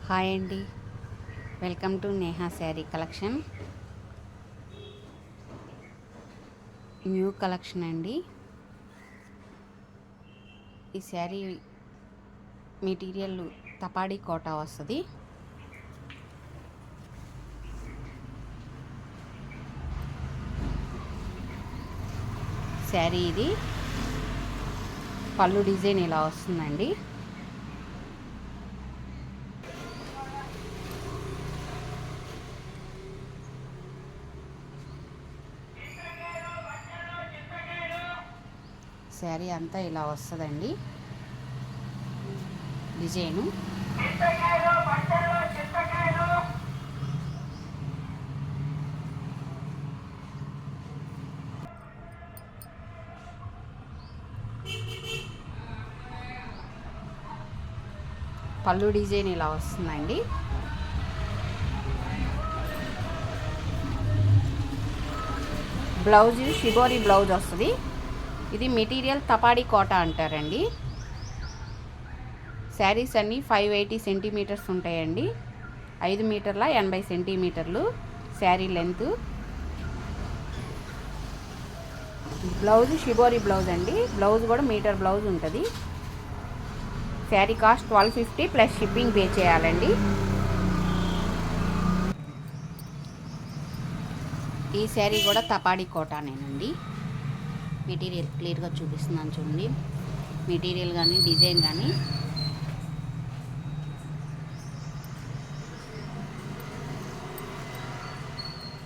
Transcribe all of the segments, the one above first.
Hi అండి, welcome to Neha sari collection. New collection అండి. ఈ శారీ మెటీరియల్ తపాడి కోటా వస్తుంది. శారీ ఇది పళ్ళు డిజైన్ ఇలా వస్తుందండి. శారీ అంతా ఇలా వస్తుందండి డిజైను. పళ్ళు డిజైన్ ఇలా వస్తుందండి. బ్లౌజ్ షిబోరి బ్లౌజ్ వస్తుంది. ఇది మెటీరియల్ తపాడి కోటా అంటారండి. శారీస్ అన్నీ 580 సెంటీమీటర్స్ ఉంటాయండి. 5 మీటర్ల 80 సెంటీమీటర్లు sari length. Blouse shibori blouse అండి. బ్లౌజ్ కూడా మీటర్ బ్లౌజ్ ఉంటుంది. Sari cost 1250 plus shipping pay చేయాలండి. ఈ శారీ కూడా తపాడి కోటానేనండి. మెటీరియల్ క్లియర్గా చూపిస్తున్నాను చూడండి. మెటీరియల్ కానీ డిజైన్ కానీ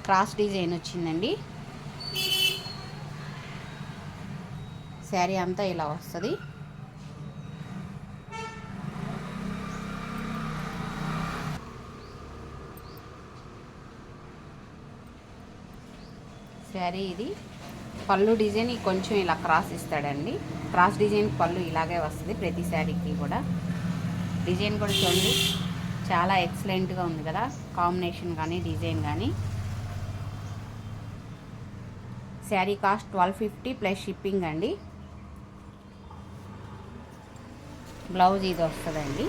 క్రాస్ డిజైన్ వచ్చిందండి. శారీ అంతా ఇలా వస్తుంది. శారీ ఇది పళ్ళు డిజైన్ కొంచెం ఇలా క్రాస్ ఇస్తాడండి. క్రాస్ డిజైన్ పళ్ళు ఇలాగే వస్తుంది ప్రతి శారీకి కూడా. డిజైన్ కూడా చూడండి, చాలా ఎక్సలెంట్గా ఉంది కదా, కాంబినేషన్ కానీ డిజైన్ కానీ. శారీ కాస్ట్ 1250 ప్లస్ షిప్పింగ్ అండి. బ్లౌజ్ ఇది వస్తుందండి.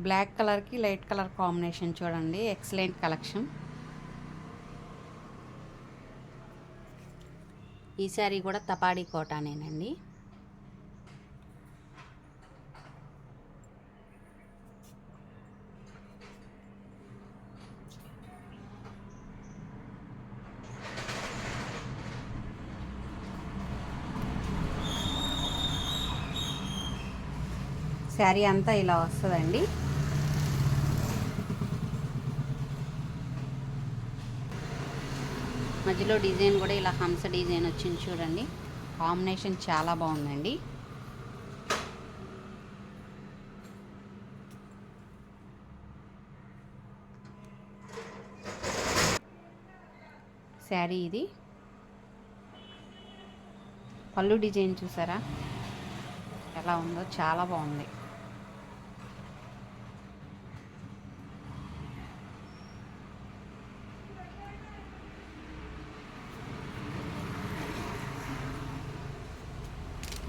బ్లాక్ కలర్కి లైట్ కలర్ కాంబినేషన్ చూడండి, ఎక్సలెంట్ కలెక్షన్. ఈ శారీ కూడా తపాడి కోటానేనండి. శారీ అంతా ఇలా వస్తుందండి. మధ్యలో డిజైన్ కూడా ఇలా హంస డిజైన్ వచ్చింది చూడండి. కాంబినేషన్ చాలా బాగుందండి. శారీ ఇది పళ్ళు డిజైన్ చూసారా ఎలా ఉందో, చాలా బాగుంది.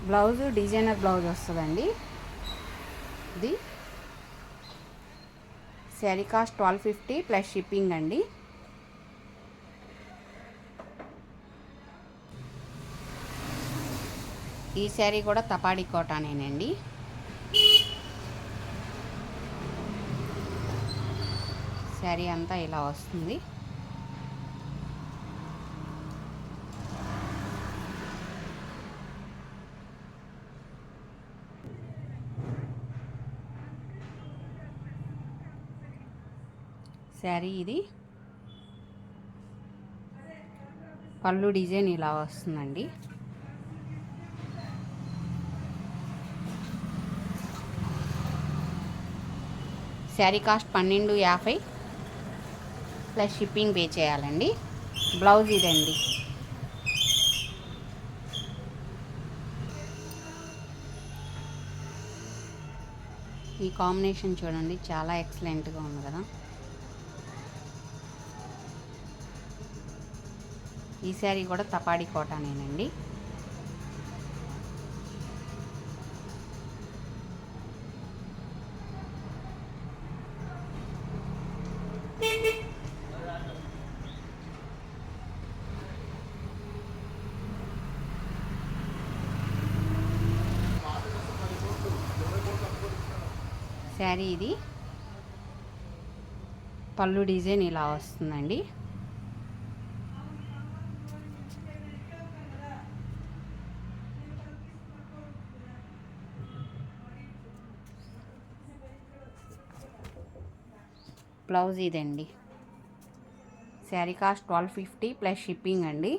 బ్లౌజ్ డిజైనర్ బ్లౌజ్ వస్తుందండి. ఇది శారీ కాస్ట్ 1250 ప్లస్ షిప్పింగ్ అండి. ఈ శారీ కూడా తపాడి కోటానేనండి. శారీ అంతా ఇలా వస్తుంది. శారీ ఇది పళ్ళు డిజైన్ ఇలా వస్తుందండి. Sari cost 1250 plus shipping pay చేయాలండి. బ్లౌజ్ ఇదండి. ఈ కాంబినేషన్ చూడండి, చాలా ఎక్సలెంట్గా ఉంది కదా. ఈ శారీ కూడా తపాడి కోటానేనండి. శారీ ఇది పళ్ళు డిజైన్ ఇలా వస్తుందండి. బ్లౌజ్ ఇదండి. శారీ కాస్ట్ 1250 ప్లస్ షిప్పింగ్ అండి.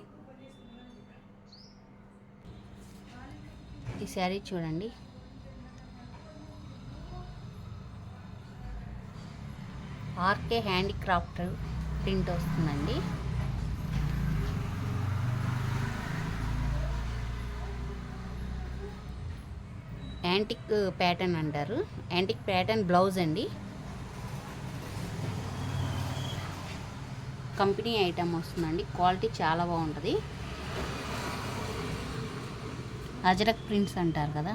ఈ శారీ చూడండి, ఆర్కే హ్యాండీక్రాఫ్ట్ ప్రింట్ వస్తుందండి. యాంటిక్ ప్యాటర్న్ అంటారు. యాంటిక్ ప్యాటర్న్ బ్లౌజ్ అండి. కంపెనీ ఐటమ్ వస్తుందండి. క్వాలిటీ చాలా బాగుంటుంది. అజరక్ ప్రింట్స్ అంటారు కదా,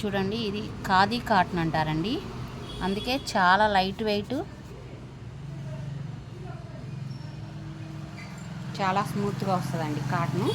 చూడండి. ఇది ఖాదీ కాటన్ అంటారండి, అందుకే చాలా లైట్ వెయిట్, చాలా స్మూత్గా వస్తుందండి కాటను.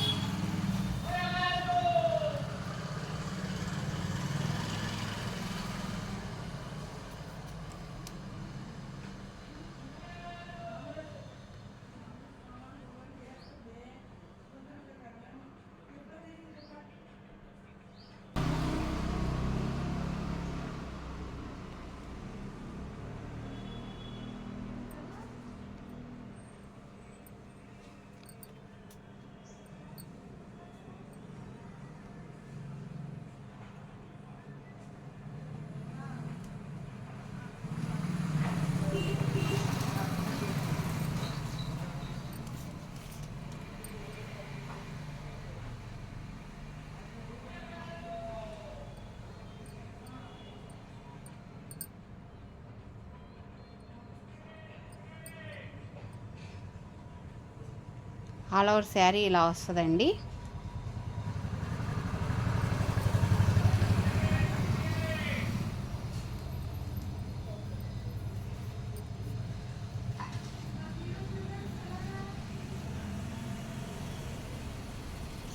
ఆల్ ఓవర్ శారీ ఇలా వస్తుందండి.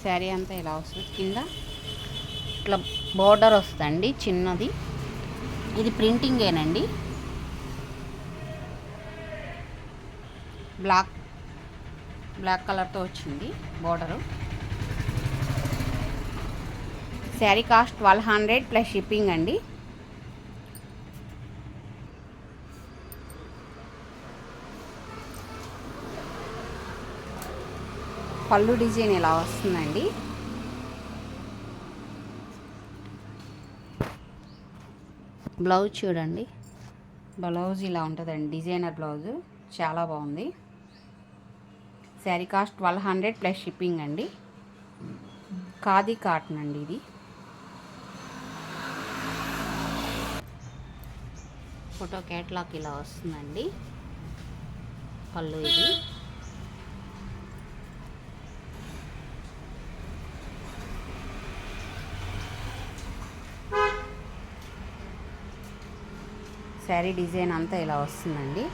శారీ అంతా ఇలా వస్తుంది. కింద ఇట్లా బోర్డర్ వస్తుందండి చిన్నది. ఇది ప్రింటింగేనండి. బ్లాక్ కలర్తో వచ్చింది border. Sari cost 1200 plus shipping అండి. పళ్ళు డిజైన్ ఇలా వస్తుందండి. బ్లౌజ్ చూడండి, బ్లౌజ్ ఇలా ఉంటుందండి. డిజైనర్ బ్లౌజు చాలా బాగుంది. శారీ కాస్ట్ 1200 ప్లస్ షిప్పింగ్ అండి. ఖాదీ కాటన్ అండి ఇది. ఫోటో క్యాట్లాగ్ ఇలా వస్తుందండి. పళ్ళు ఇది. శారీ డిజైన్ అంతా ఇలా వస్తుందండి.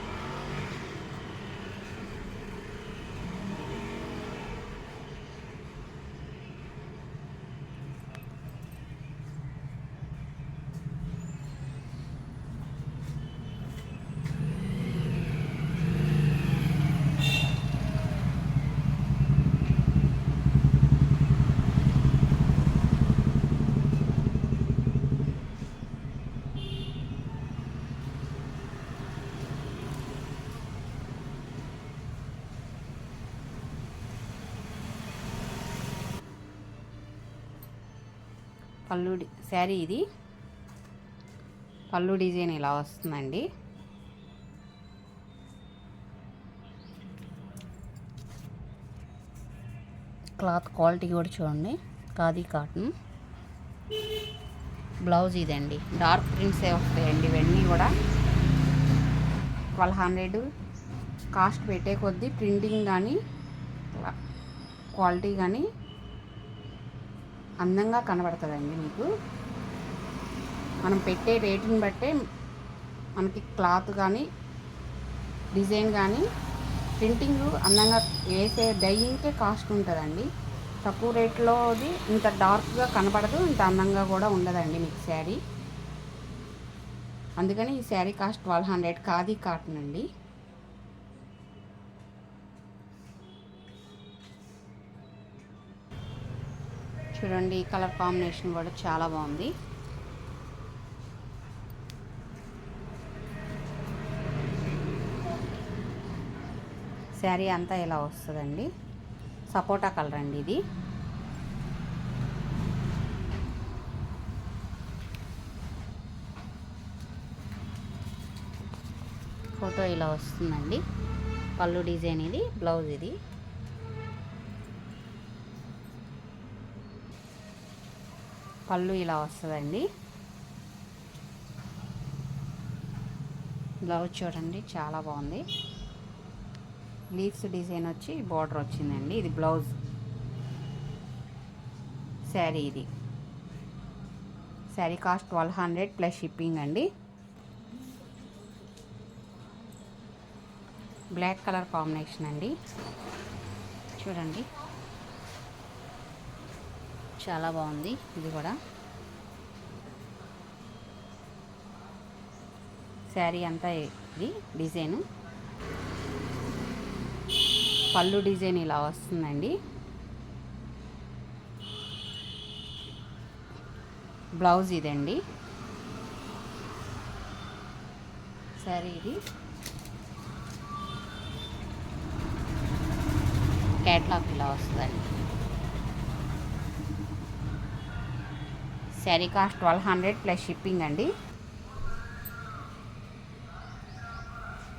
శారీ ఇది పళ్ళు డిజైన్ ఇలా వస్తుందండి. క్లాత్ క్వాలిటీ కూడా చూడండి, ఖాదీ కాటన్. బ్లౌజ్ ఇదండి. డార్క్ ప్రింట్సే వస్తాయండి ఇవన్నీ కూడా. 1200 కాస్ట్ పెట్టే కొద్దీ ప్రింటింగ్ కానీ క్వాలిటీ కానీ అందంగా కనబడుతుందండి మీకు. మనం పెట్టే రేటుని బట్టే మనకి క్లాత్ కానీ డిజైన్ కానీ ప్రింటింగ్ అందంగా వేసే డైయింగ్కే కాస్ట్ ఉంటుందండి. తక్కువ రేట్లోది ఇంత డార్క్గా కనపడదు, ఇంత అందంగా కూడా ఉండదండి మీకు శారీ. అందుకని ఈ శారీ కాస్ట్ 1200 ఖాదీ కాటన్ అండి. చూడండి ఈ కలర్ కాంబినేషన్ కూడా చాలా బాగుంది. శారీ అంతా ఇలా వస్తుందండి. సపోటా కలర్ అండి ఇది. ఫోటో ఇలా వస్తుందండి. పళ్ళు డిజైన్ ఇది, బ్లౌజ్ ఇది. పళ్ళు ఇలా వస్తుందండి. బ్లౌజ్ చూడండి చాలా బాగుంది. లీవ్స్ డిజైన్ వచ్చి బార్డర్ వచ్చిందండి. ఇది బ్లౌజ్. శారీ ఇది. శారీ కాస్ట్ 1200 ప్లస్ షిప్పింగ్ అండి. బ్లాక్ కలర్ కాంబినేషన్ అండి. చూడండి చాలా బాగుంది ఇది కూడా. శారీ అంతా ఇది డిజైను. పళ్ళు డిజైన్ ఇలా వస్తుందండి. బ్లౌజ్ ఇదండి. శారీ ఇది. క్యాట్లాగ్ ఇలా వస్తుందండి. శారీ కాస్ట్ 1200 ప్లస్ షిప్పింగ్ అండి.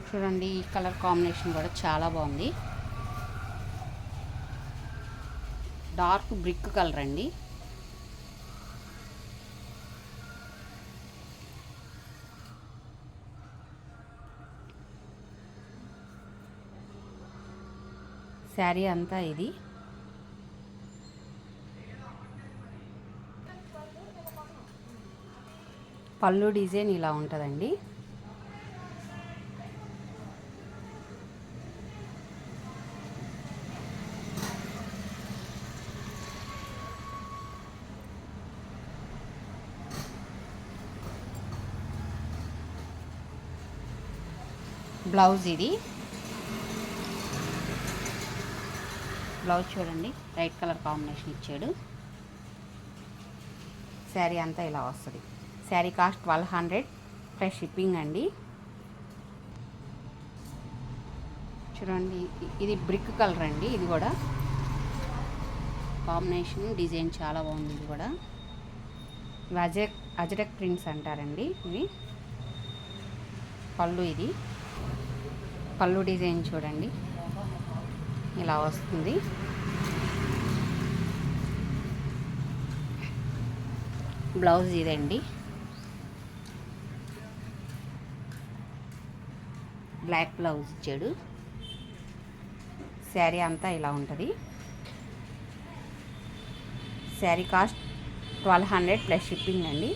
చూడండి ఈ కలర్ కాంబినేషన్ కూడా చాలా బాగుంది. డార్క్ బ్రిక్ కలర్ అండి. శారీ అంతా ఇది. పళ్ళు డిజైన్ ఇలా ఉంటుందండి. బ్లౌజ్ ఇది. బ్లౌజ్ చూడండి రైట్ కలర్ కాంబినేషన్ ఇచ్చాడు. శారీ అంతా ఇలా వస్తుంది. శారీ కాస్ట్ 1200 ప్లస్ షిప్పింగ్ అండి. చూడండి ఇది బ్రిక్ కలర్ అండి. ఇది కూడా కాంబినేషన్ డిజైన్ చాలా బాగుంది. ఇది కూడా ఇవి అజరక్ ప్రింట్స్ అంటారండి ఇవి. పళ్ళు ఇది. పళ్ళు డిజైన్ చూడండి ఇలా వస్తుంది. బ్లౌజ్ ఇదండి. బ్లాక్ బ్లౌజ్ ఇచ్చాడు. శారీ అంతా ఇలా ఉంటుంది. శారీ కాస్ట్ 1200 ప్లస్ షిప్పింగ్ అండి.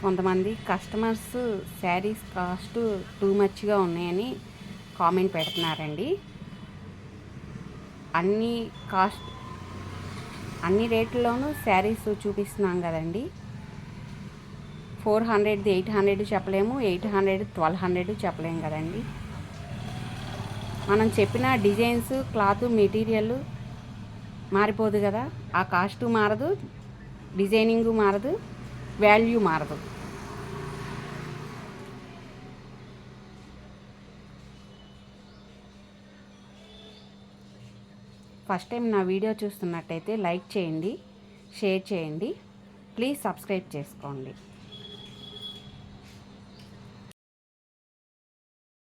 కొంతమంది కస్టమర్స్ శారీస్ కాస్ట్ టూ మచ్గా ఉన్నాయని కామెంట్ పెడుతున్నారండి. అన్ని రేట్లలోనూ శారీస్ చూపిస్తున్నాం కదండి. 400 800 చెప్పలేము, 800 1200 చెప్పలేము కదండి. మనం చెప్పిన డిజైన్స్, క్లాత్, మెటీరియల్ మారిపోదు కదా. ఆ కాస్ట్ మారదు, డిజైనింగ్ మారదు, వాల్యూ మారదు. ఫస్ట్ టైం నా వీడియో చూస్తున్నట్టయితే లైక్ చేయండి, షేర్ చేయండి, ప్లీజ్ సబ్స్క్రైబ్ చేసుకోండి.